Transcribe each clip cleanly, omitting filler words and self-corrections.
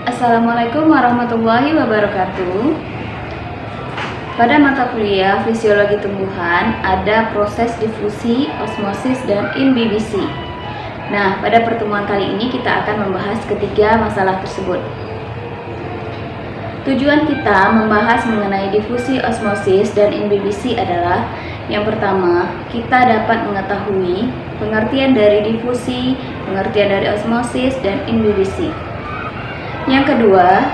Assalamualaikum warahmatullahi wabarakatuh. Pada mata kuliah Fisiologi Tumbuhan ada proses difusi, osmosis, dan imbibisi. Nah, pada pertemuan kali ini kita akan membahas ketiga masalah tersebut. Tujuan kita membahas mengenai difusi, osmosis, dan imbibisi adalah: yang pertama, kita dapat mengetahui pengertian dari difusi, pengertian dari osmosis, dan imbibisi. Yang kedua,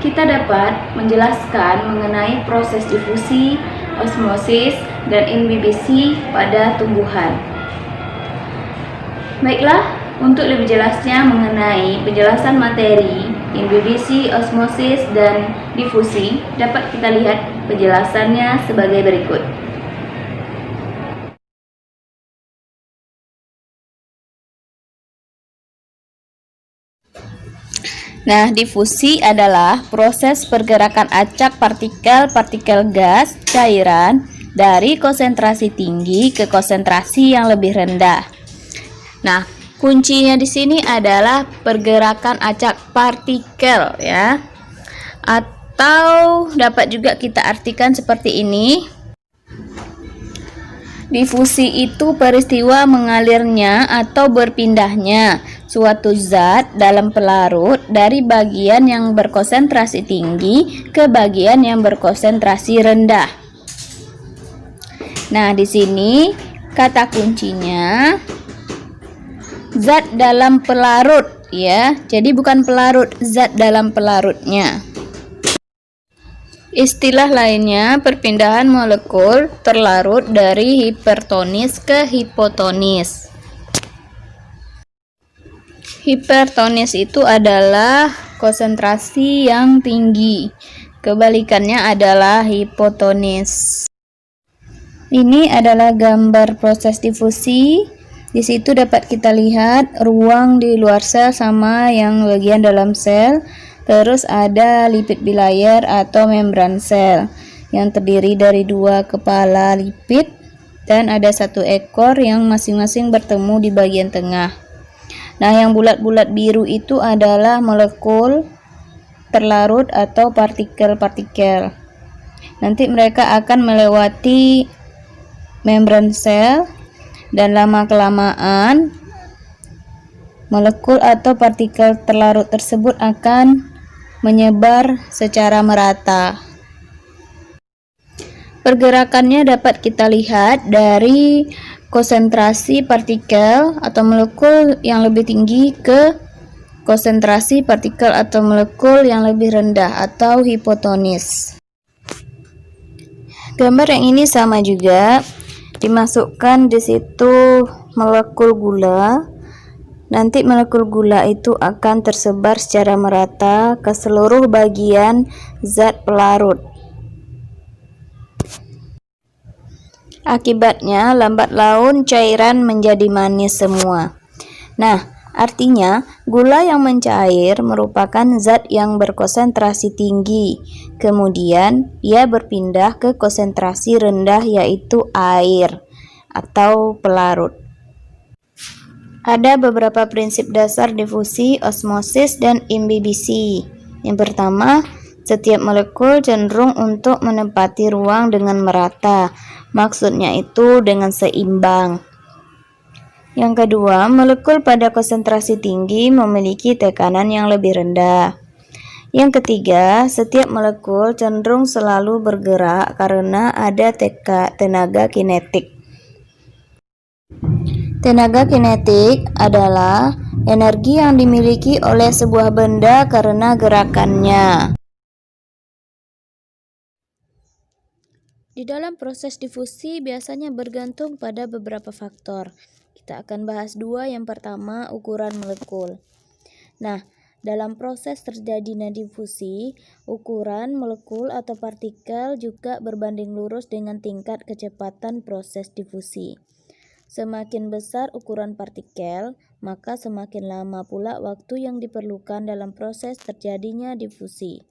kita dapat menjelaskan mengenai proses difusi, osmosis, dan imbibisi pada tumbuhan. Baiklah, untuk lebih jelasnya mengenai penjelasan materi, imbibisi, osmosis, dan difusi, dapat kita lihat penjelasannya sebagai berikut. Nah, difusi adalah proses pergerakan acak partikel-partikel gas, cairan, dari konsentrasi tinggi ke konsentrasi yang lebih rendah. Nah, kuncinya di sini adalah pergerakan acak partikel ya. Atau dapat juga kita artikan seperti ini. Difusi itu peristiwa mengalirnya atau berpindahnya suatu zat dalam pelarut dari bagian yang berkonsentrasi tinggi ke bagian yang berkonsentrasi rendah. Nah, di sini kata kuncinya zat dalam pelarut ya. Jadi bukan pelarut, zat dalam pelarutnya. Istilah lainnya perpindahan molekul terlarut dari hipertonis ke hipotonis. Hipertonis itu adalah konsentrasi yang tinggi. Kebalikannya adalah hipotonis. Ini adalah gambar proses difusi. Di situ dapat kita lihat ruang di luar sel sama yang bagian dalam sel. Terus ada lipid bilayer atau membran sel yang terdiri dari dua kepala lipid dan ada satu ekor yang masing-masing bertemu di bagian tengah. Nah, yang bulat-bulat biru itu adalah molekul terlarut atau partikel-partikel. Nanti mereka akan melewati membran sel dan lama-kelamaan molekul atau partikel terlarut tersebut akan menyebar secara merata. Pergerakannya dapat kita lihat dari konsentrasi partikel atau molekul yang lebih tinggi ke konsentrasi partikel atau molekul yang lebih rendah atau hipotonis. Gambar yang ini sama juga, dimasukkan di situ molekul gula. Nanti molekul gula itu akan tersebar secara merata ke seluruh bagian zat pelarut. Akibatnya lambat laun cairan menjadi manis semua. Nah, artinya gula yang mencair merupakan zat yang berkonsentrasi tinggi. Kemudian ia berpindah ke konsentrasi rendah yaitu air atau pelarut. Ada beberapa prinsip dasar difusi, osmosis, dan imbibisi. Yang pertama, setiap molekul cenderung untuk menempati ruang dengan merata. Maksudnya itu dengan seimbang. Yang kedua, molekul pada konsentrasi tinggi memiliki tekanan yang lebih rendah. Yang ketiga, setiap molekul cenderung selalu bergerak karena ada tenaga kinetik. Tenaga kinetik adalah energi yang dimiliki oleh sebuah benda karena gerakannya. Di dalam proses difusi biasanya bergantung pada beberapa faktor. Kita akan bahas dua. Yang pertama, ukuran molekul. Nah, dalam proses terjadinya difusi, ukuran molekul atau partikel juga berbanding lurus dengan tingkat kecepatan proses difusi. Semakin besar ukuran partikel, maka semakin lama pula waktu yang diperlukan dalam proses terjadinya difusi.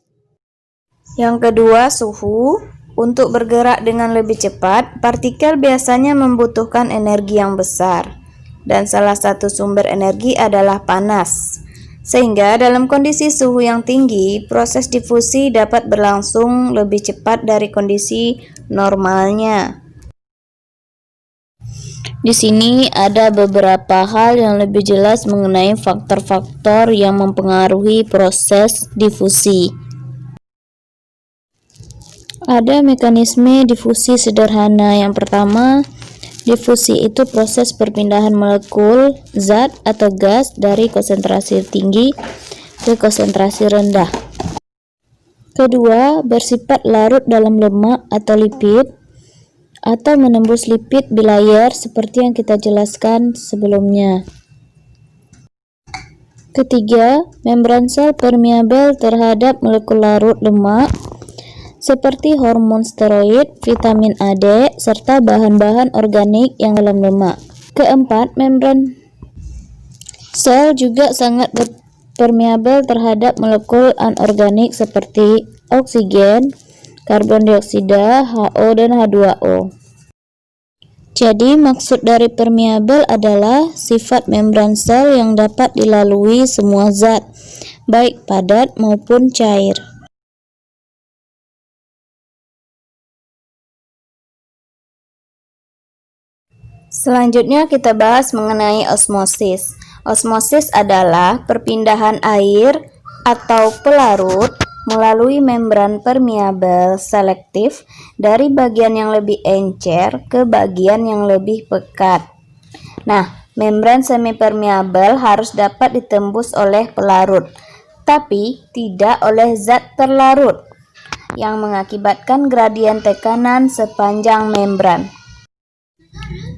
Yang kedua, suhu. Untuk bergerak dengan lebih cepat, partikel biasanya membutuhkan energi yang besar, dan salah satu sumber energi adalah panas. Sehingga dalam kondisi suhu yang tinggi, proses difusi dapat berlangsung lebih cepat dari kondisi normalnya. Di sini ada beberapa hal yang lebih jelas mengenai faktor-faktor yang mempengaruhi proses difusi. Ada mekanisme difusi sederhana. Yang pertama, difusi itu proses perpindahan molekul, zat atau gas dari konsentrasi tinggi ke konsentrasi rendah. Kedua, bersifat larut dalam lemak atau lipid, atau menembus lipid bilayer seperti yang kita jelaskan sebelumnya. Ketiga, membran sel permeabel terhadap molekul larut lemak seperti hormon steroid, vitamin A, D, serta bahan-bahan organik yang dalam lemak. Keempat, membran sel juga sangat permeabel terhadap molekul anorganik seperti oksigen, karbon dioksida, HO, dan H2O. Jadi, maksud dari permeabel adalah sifat membran sel yang dapat dilalui semua zat, baik padat maupun cair. Selanjutnya kita bahas mengenai osmosis. Osmosis adalah perpindahan air atau pelarut melalui membran permeabel selektif dari bagian yang lebih encer ke bagian yang lebih pekat. Nah, membran semipermeabel harus dapat ditembus oleh pelarut, tapi tidak oleh zat terlarut, yang mengakibatkan gradien tekanan sepanjang membran.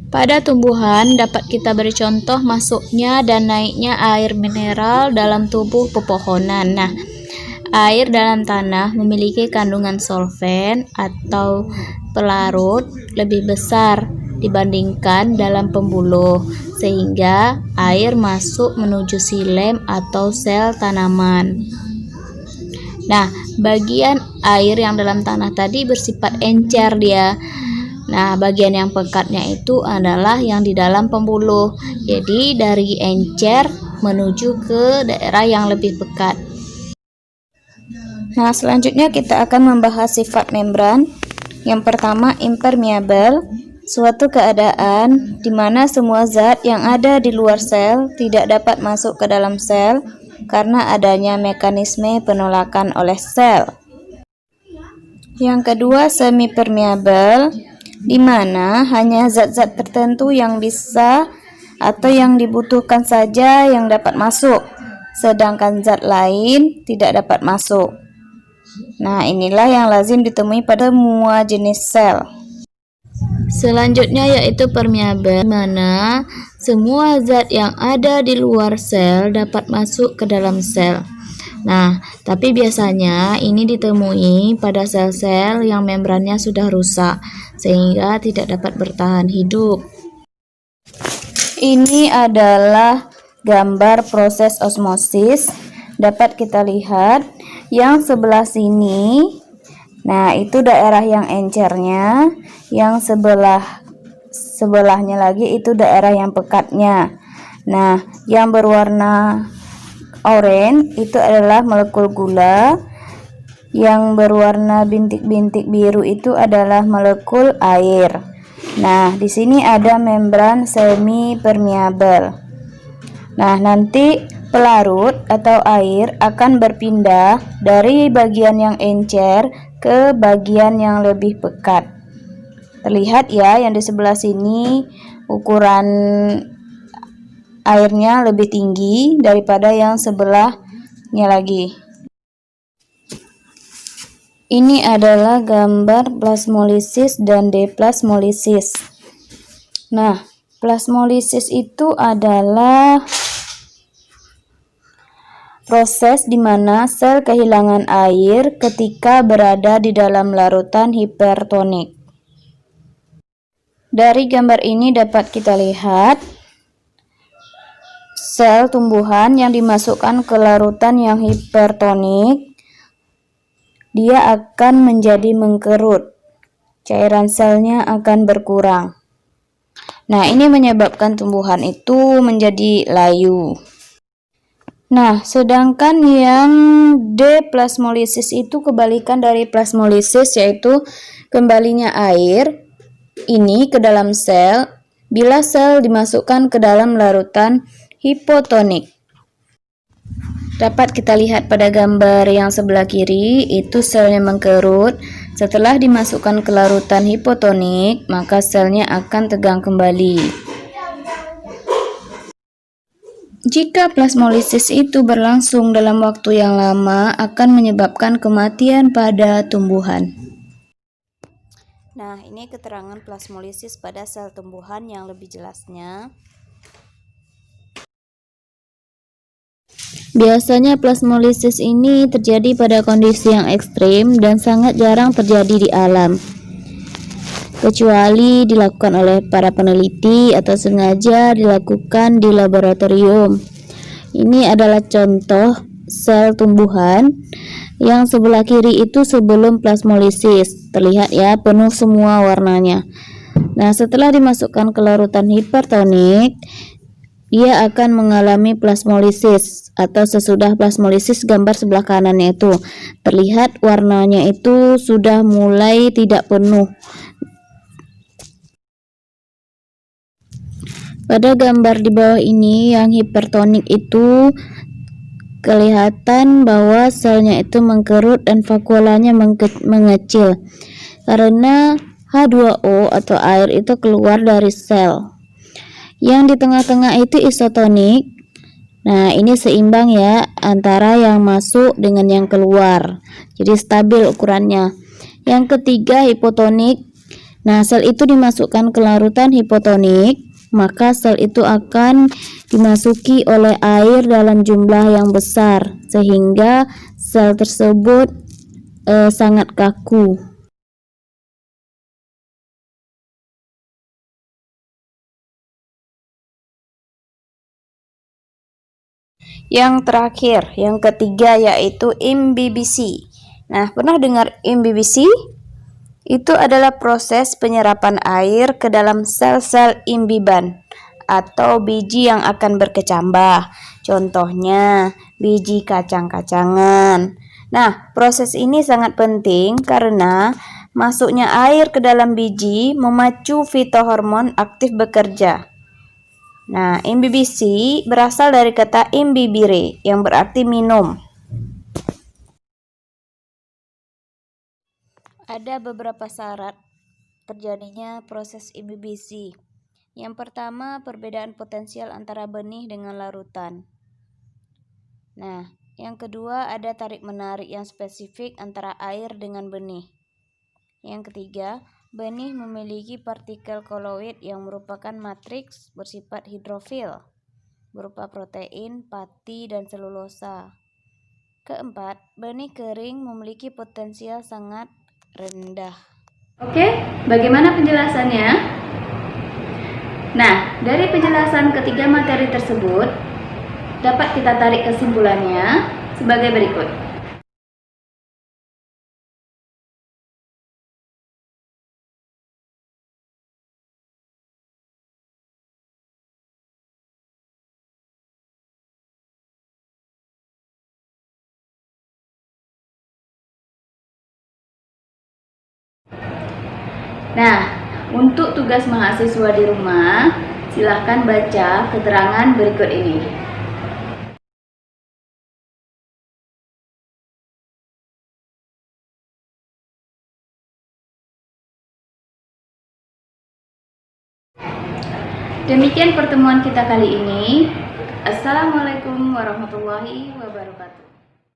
Pada tumbuhan dapat kita beri contoh masuknya dan naiknya air mineral dalam tubuh pepohonan. Nah, air dalam tanah memiliki kandungan solvent atau pelarut lebih besar dibandingkan dalam pembuluh, sehingga air masuk menuju xilem atau sel tanaman. Nah, bagian air yang dalam tanah tadi bersifat encer dia. Nah, bagian yang pekatnya itu adalah yang di dalam pembuluh. Jadi, dari encer menuju ke daerah yang lebih pekat. Nah, selanjutnya kita akan membahas sifat membran. Yang pertama, impermeabel, suatu keadaan di mana semua zat yang ada di luar sel tidak dapat masuk ke dalam sel karena adanya mekanisme penolakan oleh sel. Yang kedua, semipermeabel, di mana hanya zat-zat tertentu yang bisa atau yang dibutuhkan saja yang dapat masuk, sedangkan zat lain tidak dapat masuk. Nah, inilah yang lazim ditemui pada semua jenis sel. Selanjutnya yaitu permeabel, di mana semua zat yang ada di luar sel dapat masuk ke dalam sel. Nah, tapi biasanya ini ditemui pada sel-sel yang membrannya sudah rusak, sehingga tidak dapat bertahan hidup. Ini adalah gambar proses osmosis. Dapat kita lihat yang sebelah sini. Nah, itu daerah yang encernya, yang sebelahnya lagi itu daerah yang pekatnya. Nah, yang berwarna oranye itu adalah molekul gula, yang berwarna bintik-bintik biru itu adalah molekul air. Nah, di sini ada membran semi permeabel. Nah, nanti pelarut atau air akan berpindah dari bagian yang encer ke bagian yang lebih pekat. Terlihat ya, yang di sebelah sini ukuran airnya lebih tinggi daripada yang sebelahnya lagi. Ini adalah gambar plasmolisis dan deplasmolisis. Nah, plasmolisis itu adalah proses di mana sel kehilangan air ketika berada di dalam larutan hipertonik. Dari gambar ini dapat kita lihat sel tumbuhan yang dimasukkan ke larutan yang hipertonik, dia akan menjadi mengkerut. Cairan selnya akan berkurang. Nah, ini menyebabkan tumbuhan itu menjadi layu. Nah, sedangkan yang deplasmolisis itu kebalikan dari plasmolisis, yaitu kembalinya air ini ke dalam sel bila sel dimasukkan ke dalam larutan hipotonik. Dapat kita lihat pada gambar yang sebelah kiri, itu selnya mengkerut. Setelah dimasukkan ke larutan hipotonik, maka selnya akan tegang kembali. Jika plasmolisis itu berlangsung dalam waktu yang lama, akan menyebabkan kematian pada tumbuhan. Nah, ini keterangan plasmolisis pada sel tumbuhan yang lebih jelasnya. Biasanya plasmolisis ini terjadi pada kondisi yang ekstrim dan sangat jarang terjadi di alam, kecuali dilakukan oleh para peneliti atau sengaja dilakukan di laboratorium. Ini adalah contoh sel tumbuhan yang sebelah kiri itu sebelum plasmolisis. Terlihat ya, penuh semua warnanya. Nah, setelah dimasukkan ke larutan hipertonik, dia akan mengalami plasmolisis, atau sesudah plasmolisis gambar sebelah kanannya itu terlihat warnanya itu sudah mulai tidak penuh. Pada gambar di bawah ini yang hipertonik itu kelihatan bahwa selnya itu mengkerut dan vakuolanya mengecil karena H2O atau air itu keluar dari sel. Yang di tengah-tengah itu isotonik. Nah, ini seimbang ya antara yang masuk dengan yang keluar. Jadi stabil ukurannya. Yang ketiga hipotonik. Nah, sel itu dimasukkan ke larutan hipotonik, maka sel itu akan dimasuki oleh air dalam jumlah yang besar sehingga sel tersebut sangat kaku. Yang terakhir, yang ketiga, yaitu imbibisi. Nah, pernah dengar imbibisi? Itu adalah proses penyerapan air ke dalam sel-sel imbiban atau biji yang akan berkecambah. Contohnya, biji kacang-kacangan. Nah, proses ini sangat penting karena masuknya air ke dalam biji memacu fitohormon aktif bekerja. Nah, imbibisi berasal dari kata imbibire yang berarti minum. Ada beberapa syarat terjadinya proses imbibisi. Yang pertama, perbedaan potensial antara benih dengan larutan. Nah, yang kedua, ada tarik-menarik yang spesifik antara air dengan benih. Yang ketiga, benih memiliki partikel koloid yang merupakan matriks bersifat hidrofil, berupa protein, pati, dan selulosa. Keempat, benih kering memiliki potensial sangat rendah. Oke, bagaimana penjelasannya? Nah, dari penjelasan ketiga materi tersebut, dapat kita tarik kesimpulannya sebagai berikut. Nah, untuk tugas mahasiswa di rumah, silahkan baca keterangan berikut ini. Demikian pertemuan kita kali ini. Assalamualaikum warahmatullahi wabarakatuh.